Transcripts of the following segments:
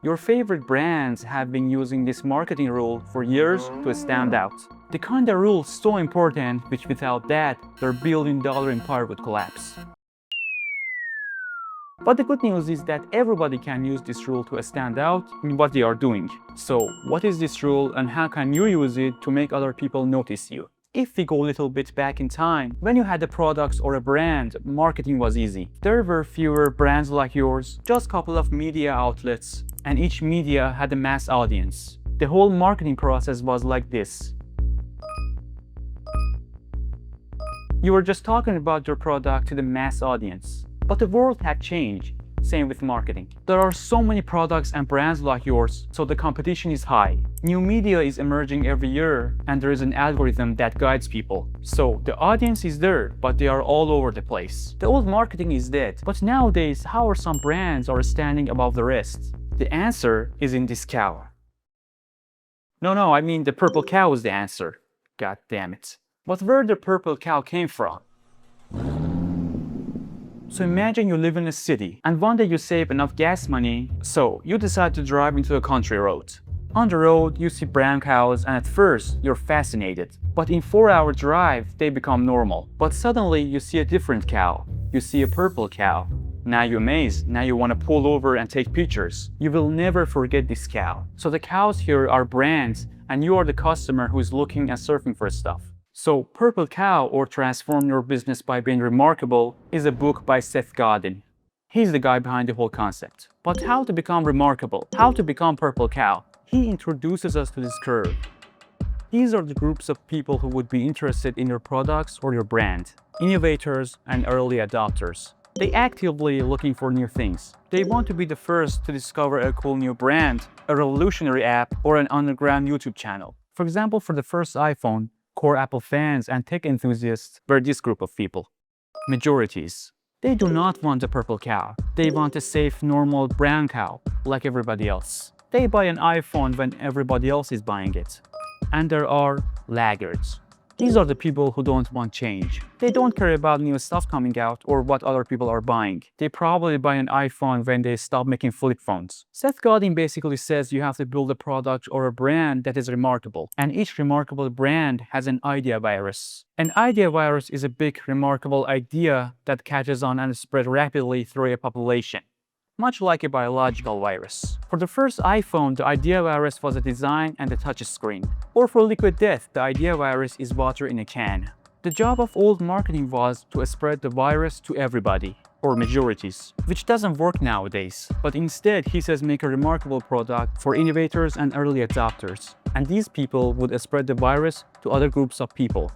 Your favorite brands have been using this marketing rule for years to stand out. The kind of rule so important which without that, their billion-dollar empire would collapse. But the good news is that everybody can use this rule to stand out in what they are doing. So, what is this rule and how can you use it to make other people notice you? If we go a little bit back in time, when you had a product or a brand, marketing was easy. There were fewer brands like yours, just a couple of media outlets, and each media had a mass audience. The whole marketing process was like this. You were just talking about your product to the mass audience. But the world had changed. Same with marketing. There are so many products and brands like yours, so the competition is high. New media is emerging every year, and there is an algorithm that guides people. So the audience is there, but they are all over the place. The old marketing is dead. But nowadays, how are some brands standing above the rest? The answer is in this cow. No, I mean the purple cow is the answer. God damn it. But where the purple cow came from? So imagine you live in a city, and one day you save enough gas money, so you decide to drive into a country road. On the road, you see brown cows, and at first, you're fascinated. But in 4-hour drive, they become normal. But suddenly, you see a different cow. You see a purple cow. Now you're amazed. Now you want to pull over and take pictures. You will never forget this cow. So the cows here are brands, and you are the customer who is looking and surfing for stuff. So, Purple Cow, or Transform Your Business by Being Remarkable, is a book by Seth Godin. He's the guy behind the whole concept. But how to become remarkable? How to become Purple Cow? He introduces us to this curve. These are the groups of people who would be interested in your products or your brand. Innovators and early adopters. They actively looking for new things. They want to be the first to discover a cool new brand, a revolutionary app, or an underground YouTube channel. For example, for the first iPhone, core Apple fans and tech enthusiasts were this group of people. Majorities. They do not want a purple cow. They want a safe, normal brown cow, like everybody else. They buy an iPhone when everybody else is buying it. And there are laggards. These are the people who don't want change. They don't care about new stuff coming out or what other people are buying. They probably buy an iPhone when they stop making flip phones. Seth Godin basically says you have to build a product or a brand that is remarkable. And each remarkable brand has an idea virus. An idea virus is a big, remarkable idea that catches on and spreads rapidly through a population. Much like a biological virus. For the first iPhone, the idea virus was a design and a touch screen. Or for Liquid Death, the idea virus is water in a can. The job of old marketing was to spread the virus to everybody, or majorities, which doesn't work nowadays. But instead, he says make a remarkable product for innovators and early adopters. And these people would spread the virus to other groups of people.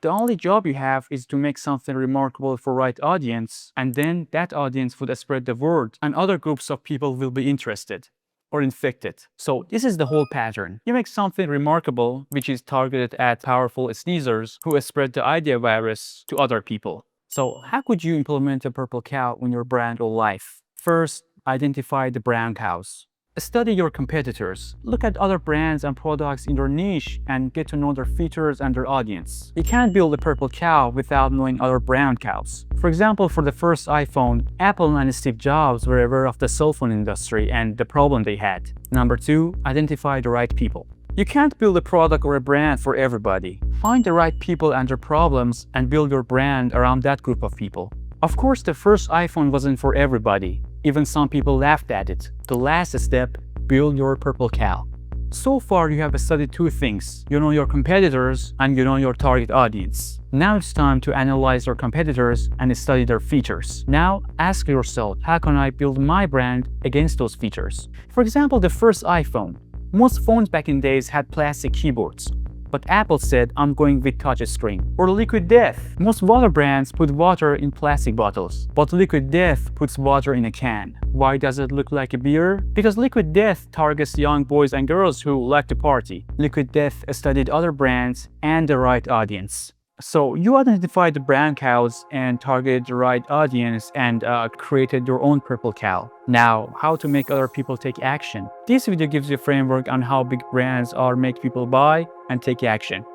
The only job you have is to make something remarkable for right audience, and then that audience would spread the word, and other groups of people will be interested or infected. So this is the whole pattern. You make something remarkable, which is targeted at powerful sneezers who spread the idea virus to other people. So how could you implement a purple cow in your brand or life? First, identify the brown cows. Study your competitors. Look at other brands and products in your niche and get to know their features and their audience. You can't build a purple cow without knowing other brown cows. For example, for the first iPhone, Apple and Steve Jobs were aware of the cell phone industry and the problem they had. Number 2, identify the right people. You can't build a product or a brand for everybody. Find the right people and their problems and build your brand around that group of people. Of course, the first iPhone wasn't for everybody. Even some people laughed at it. The last step, build your purple cow. So far, you have studied 2 things. You know your competitors and you know your target audience. Now it's time to analyze your competitors and study their features. Now, ask yourself, how can I build my brand against those features? For example, the first iPhone. Most phones back in days had plastic keyboards. But Apple said, I'm going with touch screen. Or Liquid Death. Most water brands put water in plastic bottles, but Liquid Death puts water in a can. Why does it look like a beer? Because Liquid Death targets young boys and girls who like to party. Liquid Death studied other brands and the right audience. So you identified the brown cows and targeted the right audience and created your own purple cow. Now, how to make other people take action. This video gives you a framework on how big brands make people buy and take action.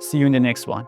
See you in the next one.